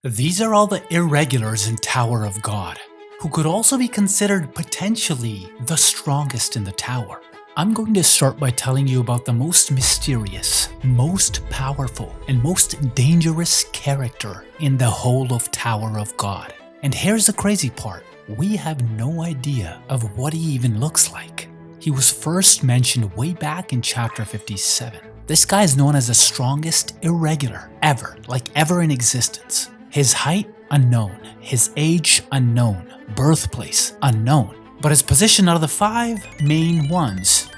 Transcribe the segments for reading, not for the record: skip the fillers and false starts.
These are all the irregulars in Tower of God, who could also be considered potentially the strongest in the tower. I'm going to start by telling you about the most mysterious, most powerful, and most dangerous character in the whole of Tower of God. And here's the crazy part, we have no idea of what he even looks like. He was first mentioned way back in chapter 57. This guy is known as the strongest irregular ever in existence. His height, unknown. His age, unknown. Birthplace, unknown. But his position out of the 5 main ones,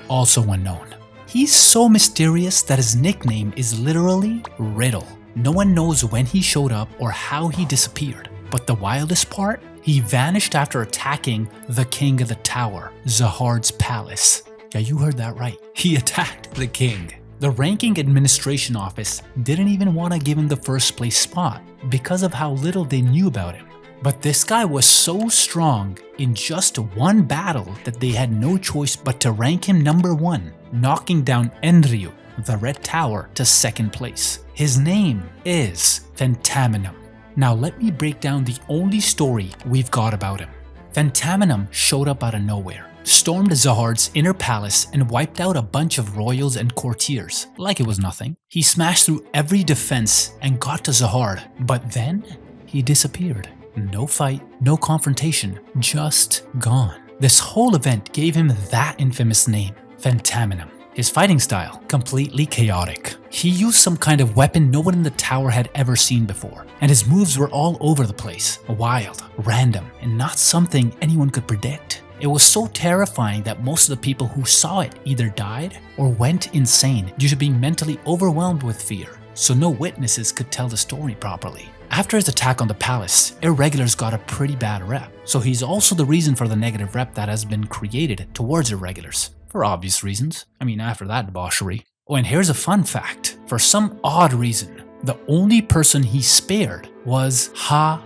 also unknown. He's so mysterious that his nickname is literally Riddle. No one knows when he showed up or how he disappeared. But the wildest part? He vanished after attacking the king of the tower, Zahar's palace. Yeah, you heard that right. He attacked the king. The ranking administration office didn't even want to give him the first place spot because of how little they knew about him. But this guy was so strong in just one battle that they had no choice but to rank him number 1, knocking down Enryu, the Red Tower, to 2nd place. His name is Phantasminum. Now let me break down the only story we've got about him. Phantasminum showed up out of nowhere, stormed Zahar's inner palace and wiped out a bunch of royals and courtiers like it was nothing. He smashed through every defense and got to Zahar, but then he disappeared. No fight, no confrontation, just gone. This whole event gave him that infamous name, Phantasminum. His fighting style, completely chaotic. He used some kind of weapon no one in the tower had ever seen before, and his moves were all over the place, wild, random, and not something anyone could predict. It was so terrifying that most of the people who saw it either died or went insane due to being mentally overwhelmed with fear, so no witnesses could tell the story properly. After his attack on the palace, irregulars got a pretty bad rep, so he's also the reason for the negative rep that has been created towards irregulars. For obvious reasons. After that debauchery. Oh, and here's a fun fact. For some odd reason, the only person he spared was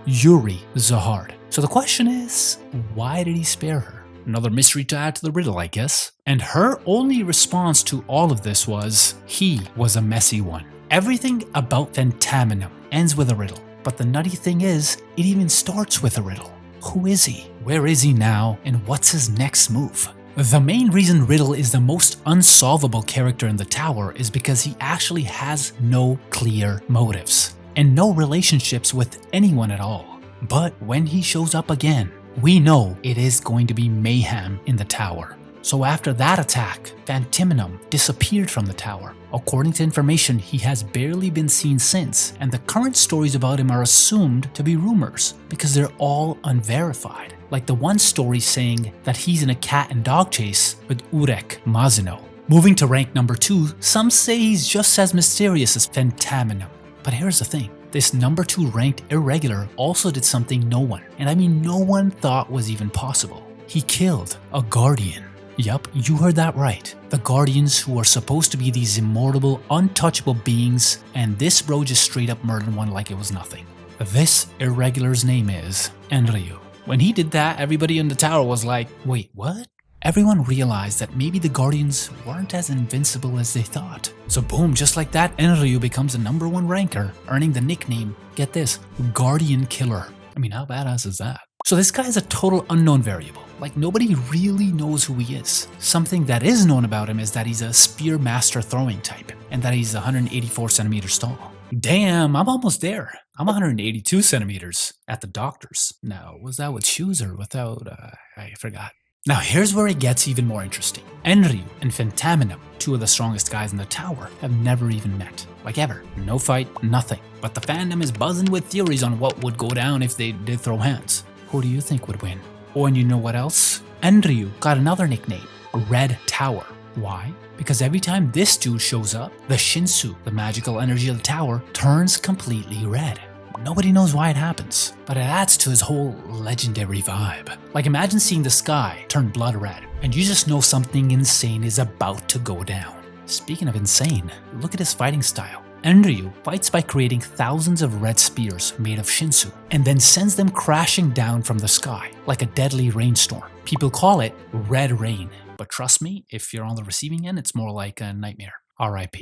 Yuri Zahar. So the question is, why did he spare her? Another mystery to add to the riddle, I guess. And her only response to all of this was, he was a messy one. Everything about Phantasminum ends with a riddle. But the nutty thing is, it even starts with a riddle. Who is he? Where is he now? And what's his next move? The main reason Riddle is the most unsolvable character in the tower is because he actually has no clear motives and no relationships with anyone at all. But when he shows up again, we know it is going to be mayhem in the tower. So after that attack, Phantasminum disappeared from the tower. According to information, he has barely been seen since, and the current stories about him are assumed to be rumors because they're all unverified. Like the one story saying that he's in a cat and dog chase with Urek Mazino. Moving to rank number 2, some say he's just as mysterious as Phantasminum. But here's the thing, this number 2 ranked irregular also did something no one, and no one thought was even possible. He killed a guardian. Yup, you heard that right. The guardians who are supposed to be these immortal, untouchable beings, and this bro just straight up murdered one like it was nothing. This irregular's name is Enryu. When he did that, everybody in the tower was like, wait, what? Everyone realized that maybe the guardians weren't as invincible as they thought. So boom, just like that, Enryu becomes the number 1 ranker, earning the nickname, get this, Guardian Killer. How badass is that? So this guy is a total unknown variable. Like nobody really knows who he is. Something that is known about him is that he's a spear master throwing type, and that he's 184 centimeters tall. Damn, I'm almost there. I'm 182 centimeters at the doctor's. Now, was that with shoes or without? I forgot. Now here's where it gets even more interesting. Enryu and Phantasminum, 2 of the strongest guys in the tower, have never even met. Like ever. No fight, nothing. But the fandom is buzzing with theories on what would go down if they did throw hands. Who do you think would win? Oh, and you know what else? Enryu got another nickname, Red Tower. Why? Because every time this dude shows up, the Shinsu, the magical energy of the tower, turns completely red. Nobody knows why it happens, but it adds to his whole legendary vibe. Like imagine seeing the sky turn blood red, and you just know something insane is about to go down. Speaking of insane, look at his fighting style. Enryu fights by creating thousands of red spears made of Shinsu, and then sends them crashing down from the sky, like a deadly rainstorm. People call it red rain, but trust me, if you're on the receiving end, it's more like a nightmare. RIP.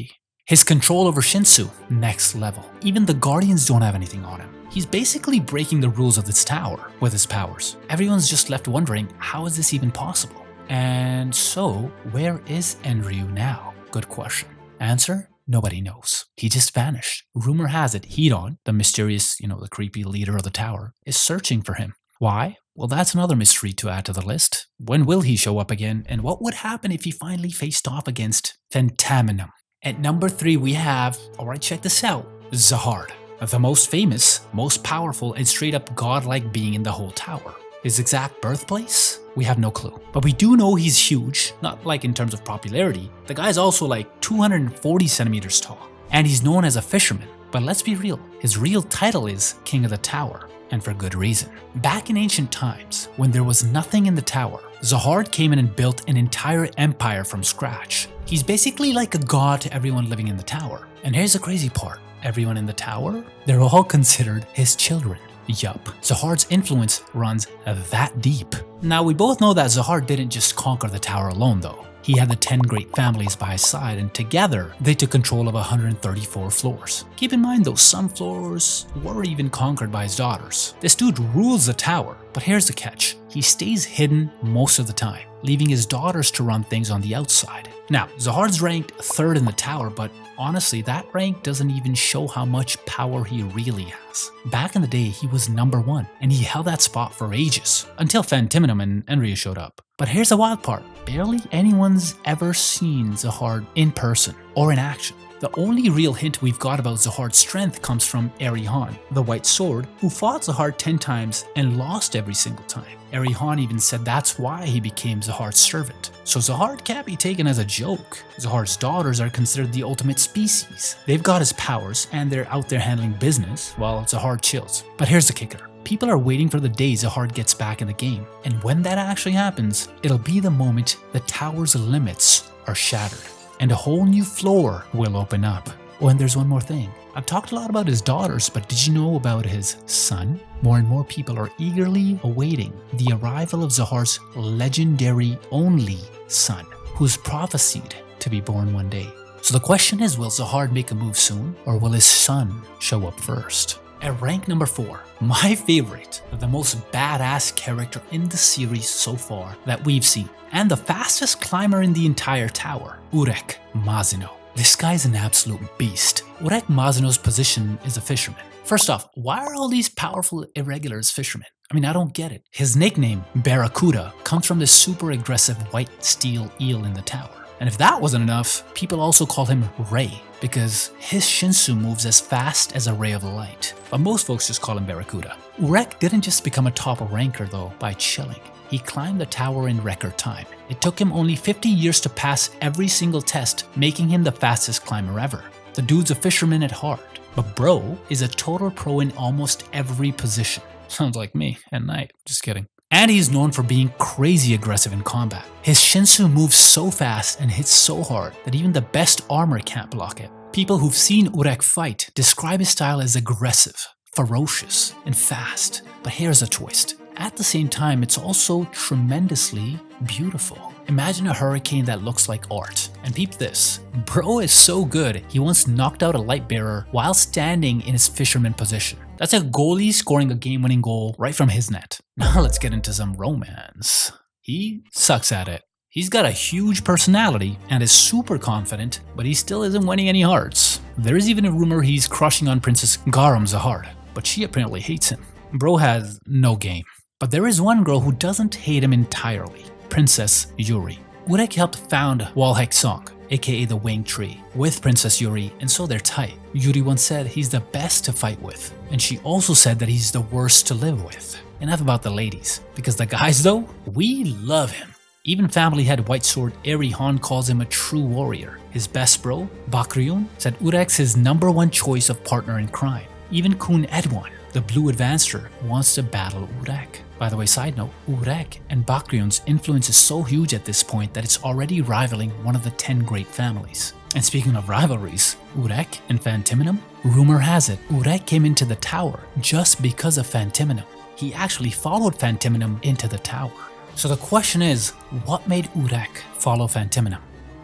His control over Shinsu, next level. Even the Guardians don't have anything on him. He's basically breaking the rules of this tower with his powers. Everyone's just left wondering, how is this even possible? And so, where is Enryu now? Good question. Answer? Nobody knows. He just vanished. Rumor has it Edan, the mysterious, the creepy leader of the tower, is searching for him. Why? Well, that's another mystery to add to the list. When will he show up again? And what would happen if he finally faced off against Phantasminum? At number 3 we have, alright, check this out, Zahar, the most famous, most powerful, and straight up godlike being in the whole tower. His exact birthplace? We have no clue. But we do know he's huge, not like in terms of popularity. The guy's also like 240 centimeters tall. And he's known as a fisherman. But let's be real, his real title is King of the Tower. And for good reason. Back in ancient times, when there was nothing in the tower, Zahar came in and built an entire empire from scratch. He's basically like a god to everyone living in the tower. And here's the crazy part. Everyone in the tower? They're all considered his children. Yup, Zahar's influence runs that deep. Now we both know that Zahar didn't just conquer the tower alone though. He had the 10 great families by his side, and together they took control of 134 floors. Keep in mind though, some floors were even conquered by his daughters. This dude rules the tower, but here's the catch. He stays hidden most of the time, leaving his daughters to run things on the outside. Now, Zahar's ranked 3rd in the tower, but honestly, that rank doesn't even show how much power he really has. Back in the day, he was number 1, and he held that spot for ages, until Phantasminum and Enryu showed up. But here's the wild part, barely anyone's ever seen Zahar in person or in action. The only real hint we've got about Zahar's strength comes from Edan, the White Sword, who fought Zahar 10 times and lost every single time. Edan even said that's why he became Zahar's servant. So Zahar can't be taken as a joke. Zahar's daughters are considered the ultimate species. They've got his powers and they're out there handling business while Zahar chills. But here's the kicker. People are waiting for the day Zahar gets back in the game. And when that actually happens, it'll be the moment the tower's limits are shattered. And a whole new floor will open up. Oh, and there's one more thing. I've talked a lot about his daughters, but did you know about his son? More and more people are eagerly awaiting the arrival of Zahar's legendary only son, who's prophesied to be born one day. So the question is, will Zahar make a move soon, or will his son show up first? At rank number 4, my favorite, the most badass character in the series so far that we've seen, and the fastest climber in the entire tower, Uren Mazino. This guy's an absolute beast. Uren Mazino's position is a fisherman. First off, why are all these powerful irregulars fishermen? I mean, I don't get it. His nickname, Barracuda, comes from this super aggressive white steel eel in the tower. And if that wasn't enough, people also call him Ray, because his Shinsu moves as fast as a ray of light. But most folks just call him Barracuda. Uren didn't just become a top ranker though by chilling. He climbed the tower in record time. It took him only 50 years to pass every single test, making him the fastest climber ever. The dude's a fisherman at heart, but bro is a total pro in almost every position. Sounds like me at night, just kidding. And he's known for being crazy aggressive in combat. His Shinsu moves so fast and hits so hard that even the best armor can't block it. People who've seen Uren fight describe his style as aggressive, ferocious, and fast. But here's a twist. At the same time, it's also tremendously beautiful. Imagine a hurricane that looks like art. And peep this, bro is so good, he once knocked out a light bearer while standing in his fisherman position. That's a goalie scoring a game-winning goal right from his net. Now let's get into some romance. He sucks at it. He's got a huge personality and is super confident, but he still isn't winning any hearts. There is even a rumor he's crushing on Princess Zahar, but she apparently hates him. Bro has no game. But there is one girl who doesn't hate him entirely, Princess Yuri. Uren helped found Walheksong, aka the Winged Tree, with Princess Yuri, and so they're tight. Yuri once said he's the best to fight with, and she also said that he's the worst to live with. Enough about the ladies, because the guys though, we love him. Even family head White Sword Edan calls him a true warrior. His best bro, Bakryun, said Urek's his #1 choice of partner in crime. Even Kun Edwan, the Blue Advancer, wants to battle Uren. By the way, side note, Uren and Bakryun's influence is so huge at this point that it's already rivaling one of the 10 great families. And speaking of rivalries, Uren and Phantasminum, rumor has it Uren came into the tower just because of Phantasminum. He actually followed Phantasminum into the tower. So the question is, what made Uren follow Phantasminum?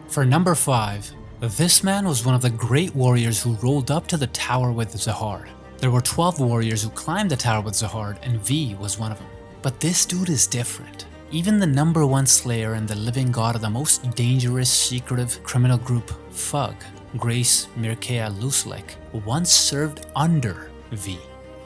For number 5, This man was one of the great warriors who rolled up to the tower with Zahar. There were 12 warriors who climbed the tower with Zahar, and V was one of them. But this dude is different. Even the #1 slayer and the living god of the most dangerous, secretive criminal group, Fug, Grace Mirkea Luslek, once served under V.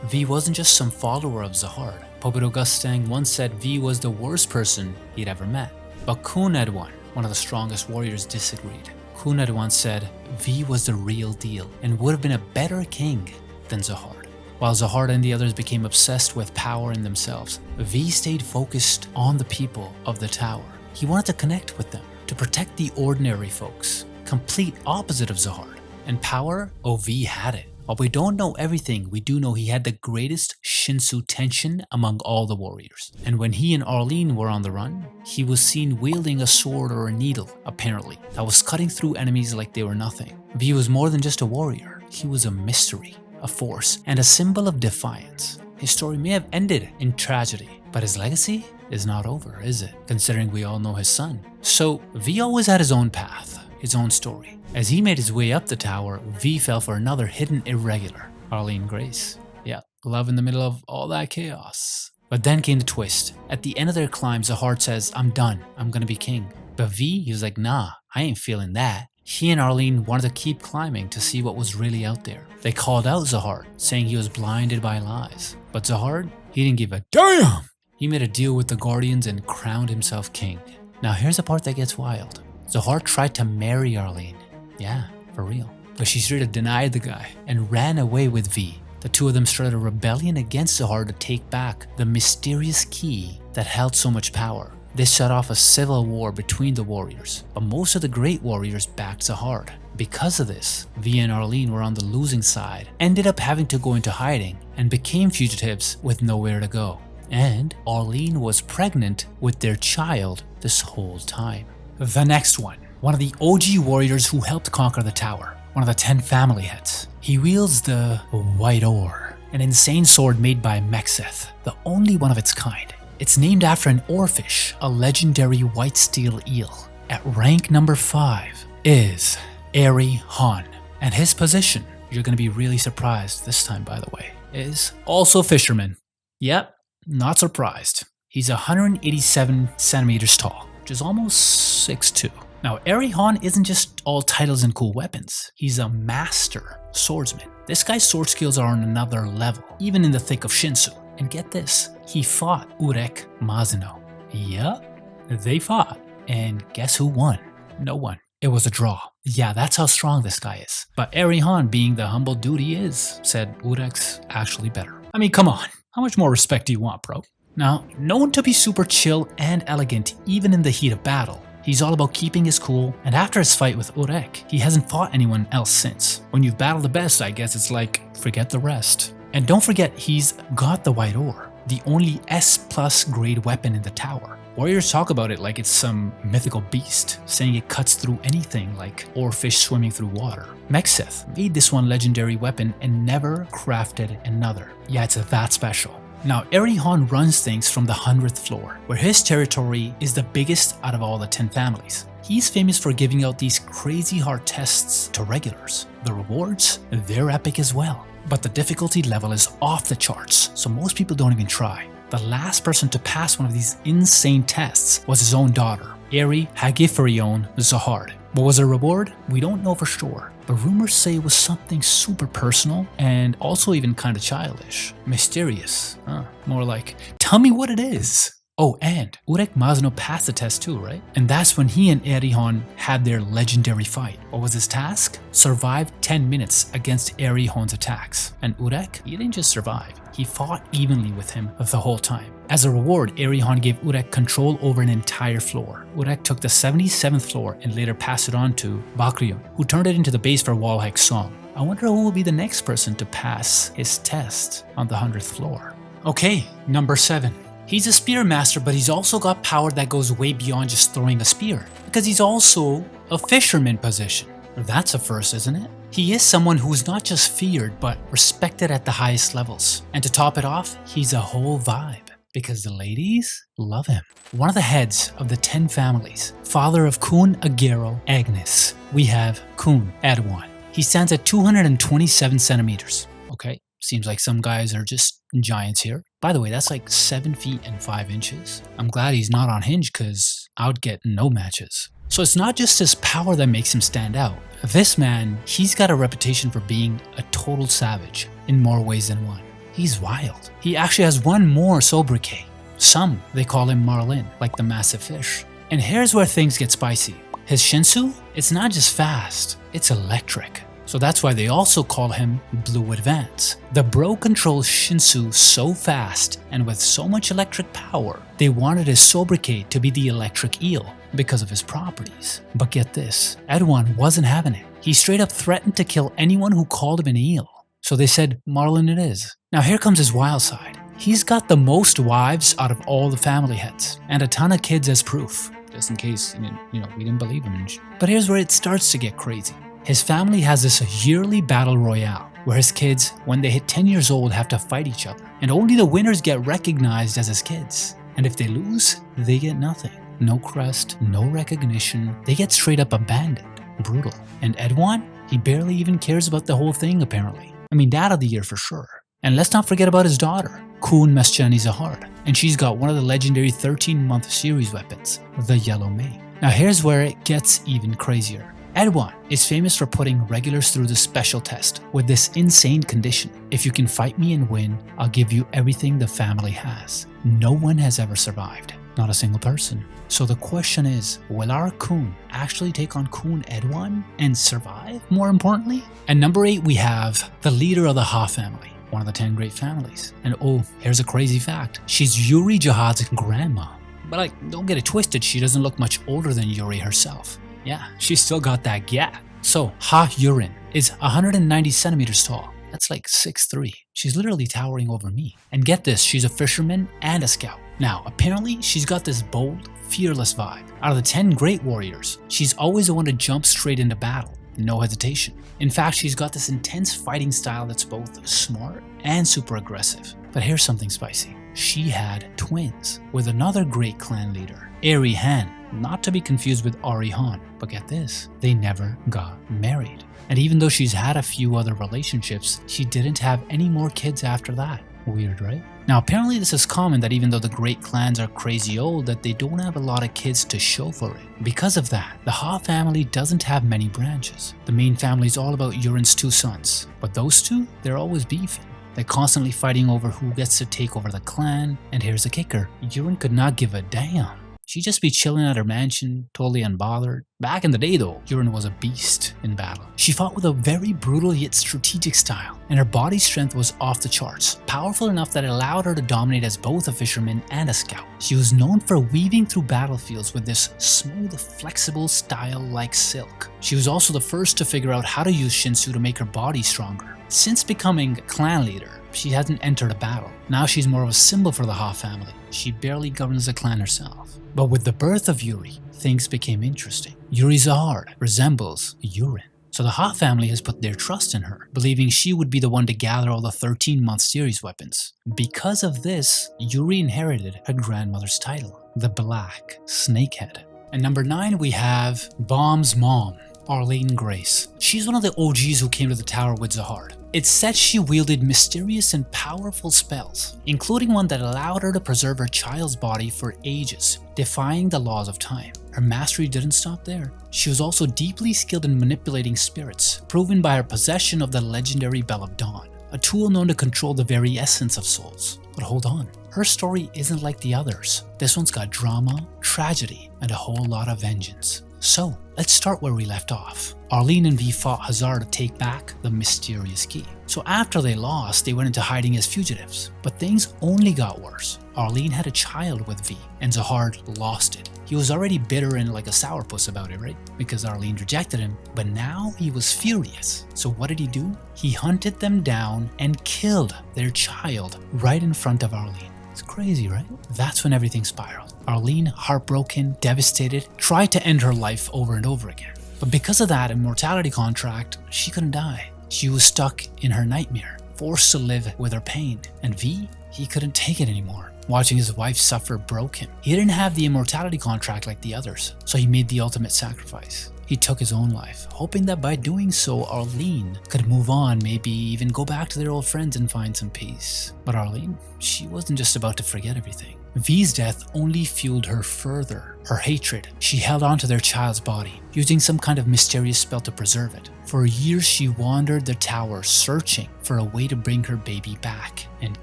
V wasn't just some follower of Zahar. Poito Gustang once said V was the worst person he'd ever met. But Kunedwan, one of the strongest warriors, disagreed. Kunedwan said V was the real deal and would have been a better king than Zahar. While Zahar and the others became obsessed with power in themselves, V stayed focused on the people of the tower. He wanted to connect with them, to protect the ordinary folks, complete opposite of Zahar. And power? Oh, V had it. While we don't know everything, we do know he had the greatest Shinsu tension among all the warriors. And when he and Arlene were on the run, he was seen wielding a sword or a needle, apparently, that was cutting through enemies like they were nothing. V was more than just a warrior. He was a mystery, a force, and a symbol of defiance. His story may have ended in tragedy, but his legacy is not over, is it? Considering we all know his son. So V always had his own path, his own story. As he made his way up the tower, V fell for another hidden irregular, Arlene Grace. Yeah, love in the middle of all that chaos. But then came the twist. At the end of their climb, Zahar says, "I'm done, I'm gonna be king." But V, he was like, "Nah, I ain't feeling that." He and Arlene wanted to keep climbing to see what was really out there. They called out Zahar, saying he was blinded by lies. But Zahar, he didn't give a damn! He made a deal with the Guardians and crowned himself king. Now here's the part that gets wild. Zahar tried to marry Arlene. Yeah, for real. But she straight up denied the guy and ran away with V. The two of them started a rebellion against Zahar to take back the mysterious key that held so much power. This set off a civil war between the warriors, but most of the great warriors backed Zahar. Because of this, V and Arlene were on the losing side, ended up having to go into hiding, and became fugitives with nowhere to go. And Arlene was pregnant with their child this whole time. The next one of the OG warriors who helped conquer the tower, one of the 10 family heads. He wields the White Oar, an insane sword made by Mexeth, the only one of its kind. It's named after an oarfish, a legendary white steel eel. At rank number 5 is Ari-Han, and his position, you're going to be really surprised this time by the way, is also fisherman. Yep, not surprised. He's 187 centimeters tall, which is almost 6'2". Now, Ari-Han isn't just all titles and cool weapons. He's a master swordsman. This guy's sword skills are on another level, even in the thick of Shinsu. And get this, he fought Urek Mazino. Yup, they fought. And guess who won? No one. It was a draw. Yeah, that's how strong this guy is. But Ari-Han, being the humble dude he is, said Urek's actually better. I mean, come on. How much more respect do you want, bro? Now, known to be super chill and elegant even in the heat of battle, he's all about keeping his cool, and after his fight with Urek, he hasn't fought anyone else since. When you've battled the best, I guess it's like, forget the rest. And don't forget, he's got the White Oar, the only S+ grade weapon in the tower. Warriors talk about it like it's some mythical beast, saying it cuts through anything like oarfish swimming through water. Mexeth made this one legendary weapon and never crafted another. Yeah, it's that special. Now, Ari-Han runs things from the 100th floor, where his territory is the biggest out of all the 10 families. He's famous for giving out these crazy hard tests to regulars. The rewards, they're epic as well. But the difficulty level is off the charts, so most people don't even try. The last person to pass one of these insane tests was his own daughter, Ari Hagifarion Zahar. What was her reward? We don't know for sure, but rumors say it was something super personal and also even kind of childish. Mysterious. More like, tell me what it is. Oh, and Urek Mazno passed the test too, right? And that's when he and Ari-Han had their legendary fight. What was his task? Survive 10 minutes against Ari-Han's attacks. And Urek, he didn't just survive, he fought evenly with him the whole time. As a reward, Ari-Han gave Urek control over an entire floor. Urek took the 77th floor and later passed it on to Bakrion, who turned it into the base for Walhek's song. I wonder who will be the next person to pass his test on the 100th floor. Okay, number 7. He's a spear master, but he's also got power that goes way beyond just throwing a spear, because he's also a fisherman position. That's a first, isn't it? He is someone who's not just feared, but respected at the highest levels. And to top it off, he's a whole vibe. Because the ladies love him. One of the heads of the 10 families, father of Kun Agero Agnes, we have Kun Edwan. He stands at 227 centimeters. Okay, seems like some guys are just giants here. By the way, that's like 7 feet and 5 inches. I'm glad he's not on Hinge because I would get no matches. So it's not just his power that makes him stand out. This man, he's got a reputation for being a total savage in more ways than one. He's wild. He actually has one more sobriquet. Some, they call him Marlin, like the massive fish. And here's where things get spicy. His Shinsu, it's not just fast, it's electric. So that's why they also call him Blue Advance. The bro controls Shinsu so fast and with so much electric power, they wanted his sobriquet to be the electric eel because of his properties. But get this, Edwan wasn't having it. He straight up threatened to kill anyone who called him an eel. So they said, Marlin it is. Now here comes his wild side. He's got the most wives out of all the family heads, and a ton of kids as proof, just in case, we didn't believe him. But here's where it starts to get crazy. His family has this yearly battle royale, where his kids, when they hit 10 years old, have to fight each other, and only the winners get recognized as his kids. And if they lose, they get nothing. No crest, no recognition, they get straight up abandoned. Brutal. And Edwan, he barely even cares about the whole thing apparently. Dad of the year for sure. And let's not forget about his daughter, Kun Meschani Zahar, and she's got one of the legendary 13-month series weapons, the Yellow May. Now here's where it gets even crazier. Edwan is famous for putting regulars through the special test with this insane condition. If you can fight me and win, I'll give you everything the family has. No one has ever survived. Not a single person. So the question is, will our Kun actually take on Kun Edwan and survive, more importantly? And number 8, we have the leader of the Ha family, one of the 10 great families. And oh, here's a crazy fact. She's Yuri Jihad's grandma. But don't get it twisted, she doesn't look much older than Yuri herself. Yeah, she's still got that gap. So Ha Uren is 190 centimeters tall. That's like 6'3". She's literally towering over me. And get this, she's a fisherman and a scout. Now, apparently, she's got this bold, fearless vibe. Out of the 10 great warriors, she's always the one to jump straight into battle, no hesitation. In fact, she's got this intense fighting style that's both smart and super aggressive. But here's something spicy. She had twins with another great clan leader, Ari Han, not to be confused with Ari Han. But get this, they never got married. And even though she's had a few other relationships, she didn't have any more kids after that. Weird, right? Now apparently this is common that even though the great clans are crazy old, that they don't have a lot of kids to show for it. Because of that, the Ha family doesn't have many branches. The main family is all about Uren's 2 sons. But those two, they're always beefing. They're constantly fighting over who gets to take over the clan. And here's the kicker, Uren could not give a damn. She'd just be chilling at her mansion, totally unbothered. Back in the day though, Uren was a beast in battle. She fought with a very brutal yet strategic style, and her body strength was off the charts, powerful enough that it allowed her to dominate as both a fisherman and a scout. She was known for weaving through battlefields with this smooth, flexible style like silk. She was also the first to figure out how to use Shinsu to make her body stronger. Since becoming clan leader, she hasn't entered a battle. Now she's more of a symbol for the Ha family. She barely governs the clan herself. But with the birth of Yuri, things became interesting. Yuri Zahar resembles Uren. So the Ha family has put their trust in her, believing she would be the one to gather all the 13-month series weapons. Because of this, Yuri inherited her grandmother's title, the Black Snakehead. And number 9, we have Bomb's mom, Arlene Grace. She's one of the OGs who came to the tower with Zahar. It's said she wielded mysterious and powerful spells, including one that allowed her to preserve her child's body for ages, defying the laws of time. Her mastery didn't stop there. She was also deeply skilled in manipulating spirits, proven by her possession of the legendary Bell of Dawn, a tool known to control the very essence of souls. But hold on, her story isn't like the others. This one's got drama, tragedy, and a whole lot of vengeance. So, let's start where we left off. Arlene and V fought Hazar to take back the mysterious key. So after they lost, they went into hiding as fugitives. But things only got worse. Arlene had a child with V, and Zahar lost it. He was already bitter and like a sourpuss about it, right? Because Arlene rejected him, but now he was furious. So what did he do? He hunted them down and killed their child right in front of Arlene. It's crazy, right? That's when everything spiraled. Arlene, heartbroken, devastated, tried to end her life over and over again. But because of that immortality contract, she couldn't die. She was stuck in her nightmare, forced to live with her pain. And V, he couldn't take it anymore. Watching his wife suffer broke him. He didn't have the immortality contract like the others, so he made the ultimate sacrifice. He took his own life, hoping that by doing so, Arlene could move on, maybe even go back to their old friends and find some peace. But Arlene, she wasn't just about to forget everything. V's death only fueled her further. Her hatred, she held on to their child's body, using some kind of mysterious spell to preserve it. For years she wandered the tower, searching for a way to bring her baby back. And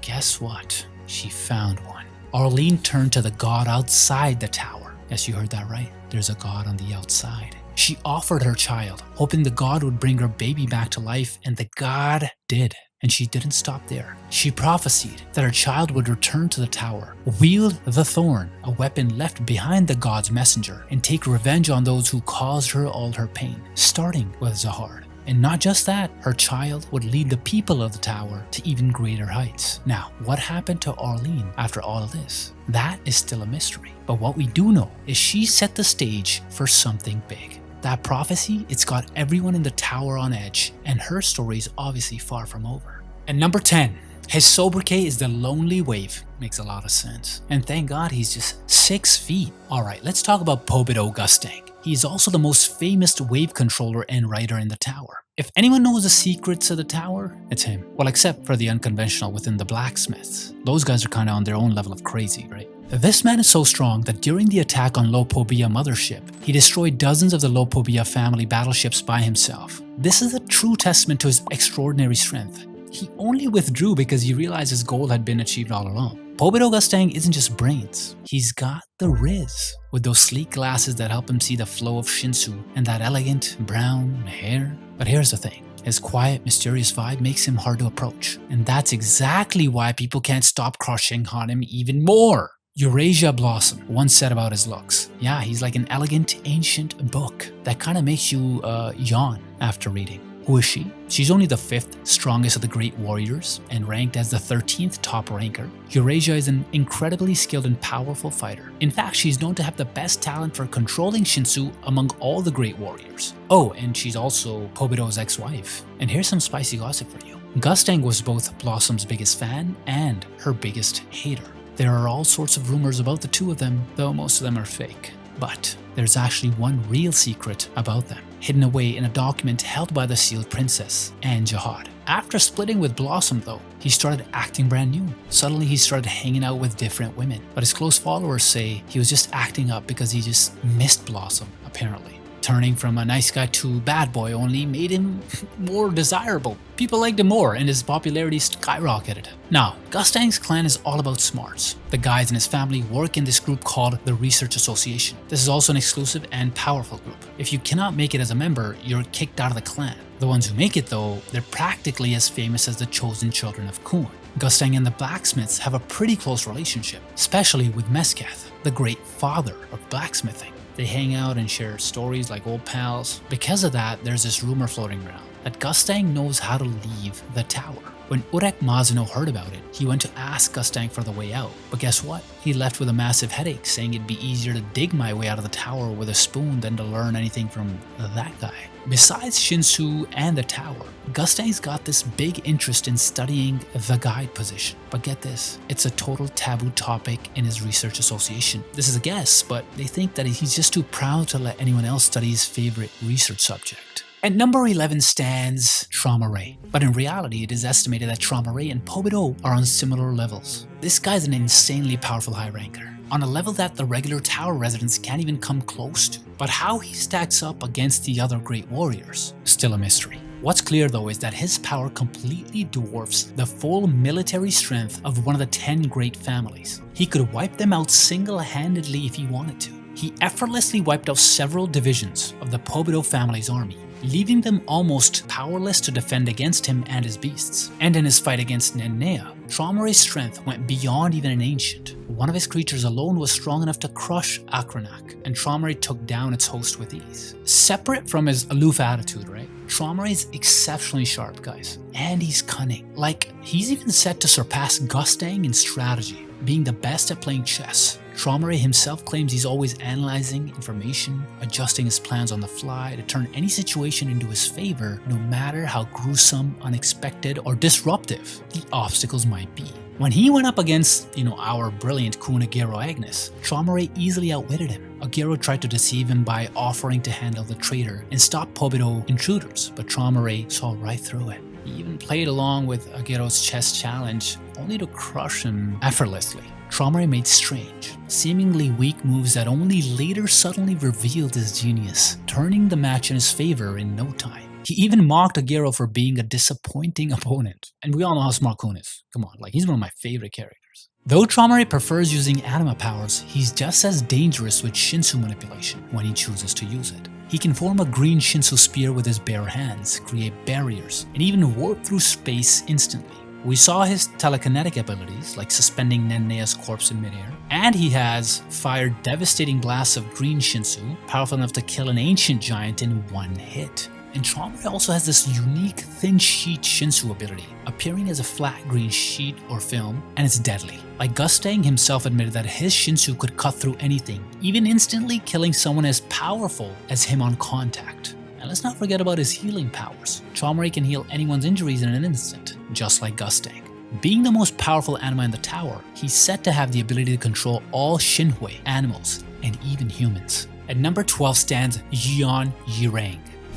guess what? She found one. Arlene turned to the god outside the tower. Yes, you heard that right. There's a god on the outside. She offered her child, hoping the god would bring her baby back to life, and the god did. And she didn't stop there. She prophesied that her child would return to the tower, wield the thorn, a weapon left behind the god's messenger, and take revenge on those who caused her all her pain, starting with Zahar. And not just that, her child would lead the people of the tower to even greater heights. Now, what happened to Arlene after all of this? That is still a mystery. But what we do know is she set the stage for something big. That prophecy, it's got everyone in the tower on edge, and her story is obviously far from over. And number 10, his sobriquet is the Lonely Wave. Makes a lot of sense. And thank God he's just 6 feet. Alright, let's talk about Poito Gustang. He's also the most famous wave controller and writer in the tower. If anyone knows the secrets of the tower, it's him. Well, except for the unconventional within the blacksmiths. Those guys are kinda on their own level of crazy, right? This man is so strong that during the attack on Lopobia mothership, he destroyed dozens of the Lopobia family battleships by himself. This is a true testament to his extraordinary strength. He only withdrew because he realized his goal had been achieved all along. Poito Gustang isn't just brains, he's got the riz, with those sleek glasses that help him see the flow of Shinsu and that elegant brown hair. But here's the thing. His quiet, mysterious vibe makes him hard to approach. And that's exactly why people can't stop crushing on him even more. Eurasia Blossom once said about his looks, yeah, he's like an elegant, ancient book that kind of makes you yawn after reading. Who is she? She's only the 5th strongest of the great warriors and ranked as the 13th top ranker. Eurasia is an incredibly skilled and powerful fighter. In fact, she's known to have the best talent for controlling Shinsu among all the great warriors. Oh, and she's also Poito's ex-wife. And here's some spicy gossip for you. Gustang was both Blossom's biggest fan and her biggest hater. There are all sorts of rumors about the two of them, though most of them are fake. But there's actually one real secret about them, hidden away in a document held by the sealed princess and Jihad. After splitting with Blossom though, he started acting brand new. Suddenly he started hanging out with different women, but his close followers say he was just acting up because he just missed Blossom, apparently. Turning from a nice guy to bad boy only made him more desirable. People liked him more and his popularity skyrocketed. Now, Gustang's clan is all about smarts. The guys in his family work in this group called the Research Association. This is also an exclusive and powerful group. If you cannot make it as a member, you're kicked out of the clan. The ones who make it though, they're practically as famous as the chosen children of Kun. Gustang and the blacksmiths have a pretty close relationship, especially with Mesketh, the great father of blacksmithing. They hang out and share stories like old pals. Because of that, there's this rumor floating around that Gustang knows how to leave the tower. When Urek Mazino heard about it, he went to ask Gustang for the way out. But guess what? He left with a massive headache, saying it'd be easier to dig my way out of the tower with a spoon than to learn anything from that guy. Besides Shinsu and the tower, Gustang's got this big interest in studying the guide position. But get this, it's a total taboo topic in his research association. This is a guess, but they think that he's just too proud to let anyone else study his favorite research subject. At number 11 stands Traum Ray, but in reality it is estimated that Traum Ray and Poito are on similar levels. This guy's an insanely powerful high ranker, on a level that the regular tower residents can't even come close to. But how he stacks up against the other great warriors, still a mystery. What's clear though is that his power completely dwarfs the full military strength of one of the 10 great families. He could wipe them out single-handedly if he wanted to. He effortlessly wiped out several divisions of the Poito family's army, leaving them almost powerless to defend against him and his beasts. And in his fight against Nenea, Traum Ray's strength went beyond even an ancient. One of his creatures alone was strong enough to crush Akranak, and Traum Ray took down its host with ease. Separate from his aloof attitude, right? Traum is exceptionally sharp, guys, and he's cunning. Like, he's even set to surpass Gustang in strategy, being the best at playing chess. Traum himself claims he's always analyzing information, adjusting his plans on the fly to turn any situation into his favor, no matter how gruesome, unexpected, or disruptive the obstacles might be. When he went up against, our brilliant Kun Agero Agnes, Traum easily outwitted him. Agero tried to deceive him by offering to handle the traitor and stop Poito intruders, but Traum saw right through it. He even played along with Agero's chess challenge, only to crush him effortlessly. Traum made strange, seemingly weak moves that only later suddenly revealed his genius, turning the match in his favor in no time. He even mocked Agero for being a disappointing opponent. And we all know how smart Kun is. Come on, he's one of my favorite characters. Though Traum prefers using anima powers, he's just as dangerous with Shinsu manipulation when he chooses to use it. He can form a green Shinsu spear with his bare hands, create barriers, and even warp through space instantly. We saw his telekinetic abilities, like suspending Nennea's corpse in midair, and he has fired devastating blasts of green Shinsu, powerful enough to kill an ancient giant in one hit. And Traum also has this unique thin sheet Shinsu ability, appearing as a flat green sheet or film, and it's deadly. Like Gustang himself admitted that his Shinsu could cut through anything, even instantly killing someone as powerful as him on contact. And let's not forget about his healing powers. Traum can heal anyone's injuries in an instant, just like Gustang. Being the most powerful anima in the tower, he's said to have the ability to control all Shinhui, animals, and even humans. At number 12 stands Yirang.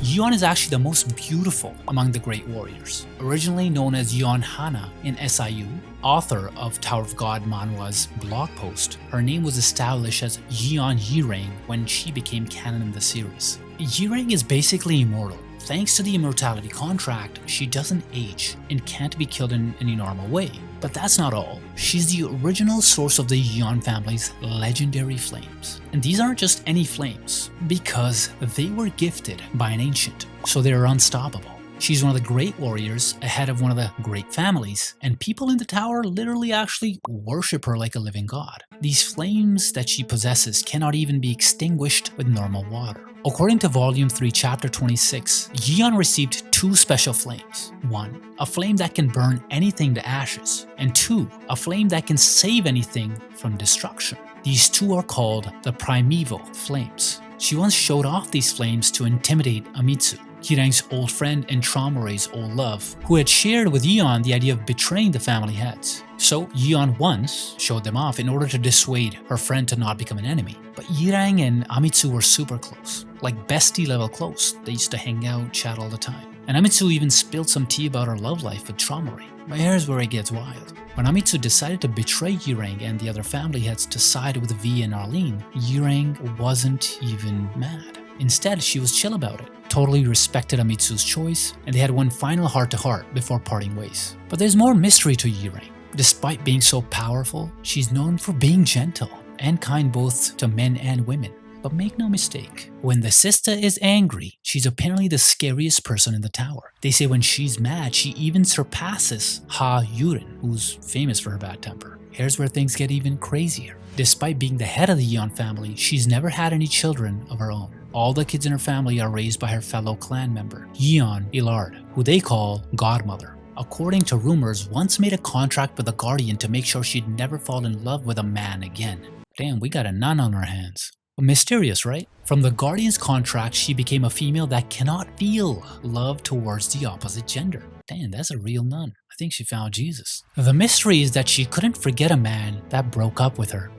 Yirang is actually the most beautiful among the great warriors. Originally known as Hana in SIU, author of Tower of God manhwa's blog post, her name was established as Yirang when she became canon in the series. Yirang is basically immortal. Thanks to the immortality contract, she doesn't age and can't be killed in any normal way. But that's not all. She's the original source of the Yirang family's legendary flames. And these aren't just any flames, because they were gifted by an ancient, so they're unstoppable. She's one of the great warriors, ahead of one of the great families, and people in the tower literally actually worship her like a living god. These flames that she possesses cannot even be extinguished with normal water. According to Volume 3, Chapter 26, Yirang received 2 special flames. 1, a flame that can burn anything to ashes, and 2, a flame that can save anything from destruction. These 2 are called the primeval flames. She once showed off these flames to intimidate Amitsu, Yirang's old friend and Traumare's old love, who had shared with Yirang the idea of betraying the family heads. So Yirang once showed them off in order to dissuade her friend to not become an enemy. But Yirang and Amitsu were super close, like bestie level close. They used to hang out, chat all the time. And Amitsu even spilled some tea about her love life with Traumare. But here's where it gets wild. When Amitsu decided to betray Yirang and the other family heads to side with V and Arlene, Yirang wasn't even mad. Instead, she was chill about it, totally respected Amitsu's choice, and they had one final heart-to-heart before parting ways. But there's more mystery to Yirang. Despite being so powerful, she's known for being gentle and kind both to men and women. But make no mistake, when the sister is angry, she's apparently the scariest person in the tower. They say when she's mad, she even surpasses Uren, who's famous for her bad temper. Here's where things get even crazier. Despite being the head of the Yirang family, she's never had any children of her own. All the kids in her family are raised by her fellow clan member, IRREGULARS, who they call Godmother. According to rumors, once made a contract with the Guardian to make sure she'd never fall in love with a man again. Damn, we got a nun on our hands. Mysterious, right? From the Guardian's contract, she became a female that cannot feel love towards the opposite gender. Damn, that's a real nun. I think she found Jesus. The mystery is that she couldn't forget a man that broke up with her.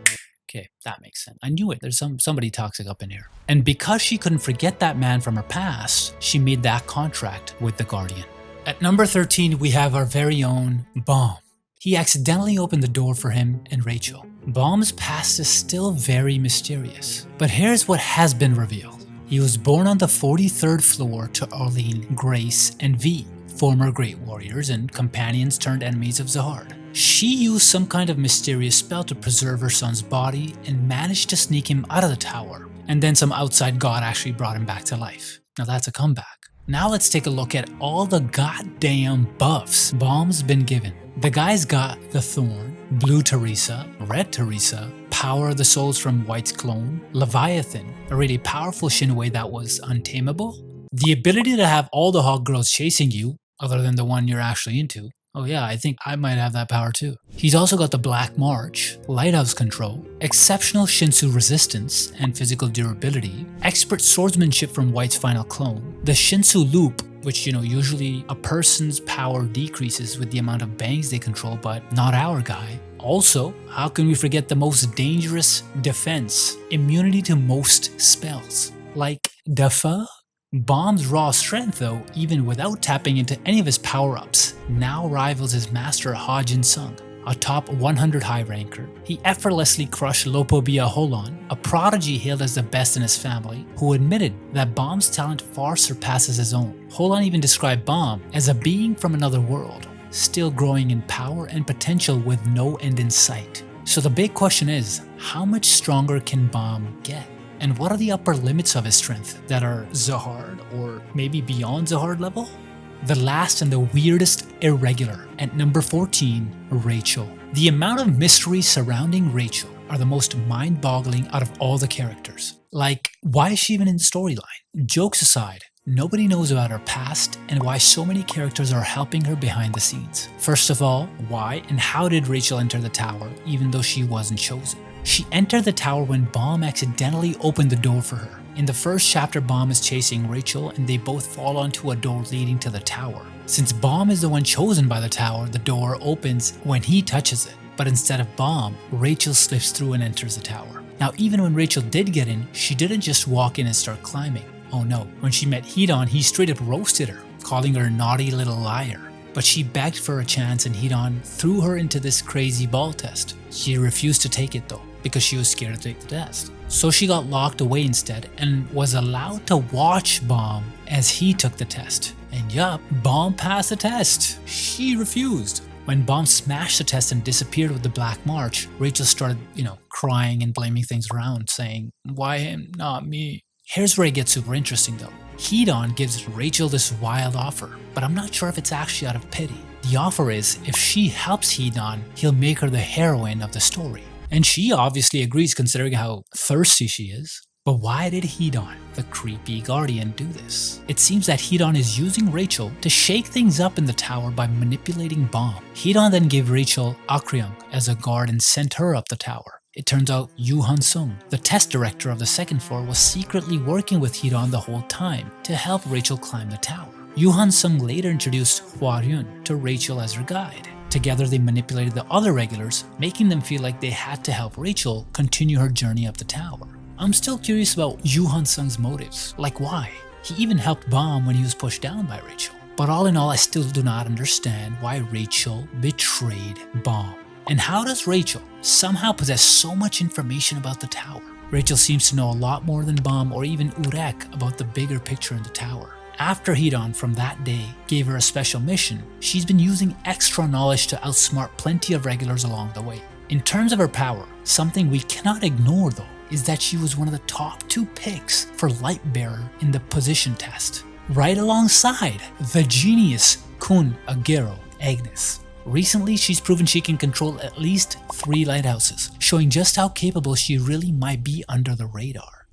Okay, that makes sense. I knew it. There's somebody toxic up in here. And because she couldn't forget that man from her past, she made that contract with the Guardian. At number 13, we have our very own Baum. He accidentally opened the door for him and Rachel. Baum's past is still very mysterious. But here's what has been revealed. He was born on the 43rd floor to Arlene, Grace, and V, former great warriors and companions turned enemies of Zahar. She used some kind of mysterious spell to preserve her son's body and managed to sneak him out of the tower. And then some outside god actually brought him back to life. Now that's a comeback. Now let's take a look at all the goddamn buffs Baum's been given. The guy's got the Thorn, Blue Teresa, Red Teresa, Power of the Souls from White's clone, Leviathan, a really powerful Shinwei that was untamable, The ability to have all the hot girls chasing you, other than the one you're actually into. Oh yeah, I think I might have that power too. He's also got the Black March, Lighthouse Control, exceptional Shinsu resistance and physical durability, expert swordsmanship from White's final clone, the Shinsu Loop, which usually a person's power decreases with the amount of bangs they control, but not our guy. Also, how can we forget the most dangerous defense, immunity to most spells, like Dafa? Bomb's raw strength though, even without tapping into any of his power-ups, now rivals his master Ha-Jin Sung, a top 100 high ranker. He effortlessly crushed Lopobia Holon, a prodigy hailed as the best in his family, who admitted that Bomb's talent far surpasses his own. Holon even described Bomb as a being from another world, still growing in power and potential with no end in sight. So the big question is, how much stronger can Bomb get? And what are the upper limits of his strength that are Zahar or maybe beyond Zahar level? The last and the weirdest irregular, at number 14, Rachel. The amount of mystery surrounding Rachel are the most mind-boggling out of all the characters. Like, why is she even in the storyline? Jokes aside, nobody knows about her past and why so many characters are helping her behind the scenes. First of all, why and how did Rachel enter the tower even though she wasn't chosen? She entered the tower when Bomb accidentally opened the door for her. In the first chapter, Bomb is chasing Rachel and they both fall onto a door leading to the tower. Since Bomb is the one chosen by the tower, the door opens when he touches it. But instead of Bomb, Rachel slips through and enters the tower. Now even when Rachel did get in, she didn't just walk in and start climbing. Oh no, when she met Edan, he straight up roasted her, calling her a naughty little liar. But she begged for a chance and Edan threw her into this crazy ball test. She refused to take it though, because she was scared to take the test. So she got locked away instead and was allowed to watch Bomb as he took the test. And yup, Bomb passed the test. She refused. When Bomb smashed the test and disappeared with the Black March, Rachel started, crying and blaming things around, saying, "Why him, not me?" Here's where it gets super interesting though. Edan gives Rachel this wild offer, but I'm not sure if it's actually out of pity. The offer is, if she helps Edan, he'll make her the heroine of the story. And she obviously agrees considering how thirsty she is. But why did Edan, the creepy guardian, do this? It seems that Edan is using Rachel to shake things up in the tower by manipulating Bomb. Edan then gave Rachel Akryang as a guard and sent her up the tower. It turns out Yu Han-sung, the test director of the second floor, was secretly working with Edan the whole time to help Rachel climb the tower. Yu Han-sung later introduced Hwa-ryun to Rachel as her guide. Together they manipulated the other regulars, making them feel like they had to help Rachel continue her journey up the tower. I'm still curious about Yu Han-sung's motives, like why? He even helped Bomb when he was pushed down by Rachel. But all in all, I still do not understand why Rachel betrayed Bomb. And how does Rachel somehow possess so much information about the tower? Rachel seems to know a lot more than Bomb or even Urek about the bigger picture in the tower. After Edan from that day gave her a special mission, she's been using extra knowledge to outsmart plenty of regulars along the way. In terms of her power, something we cannot ignore though is that she was one of the top 2 picks for Lightbearer in the position test, right alongside the genius Kun Agero Agnes. Recently, she's proven she can control at least 3 lighthouses, showing just how capable she really might be under the radar.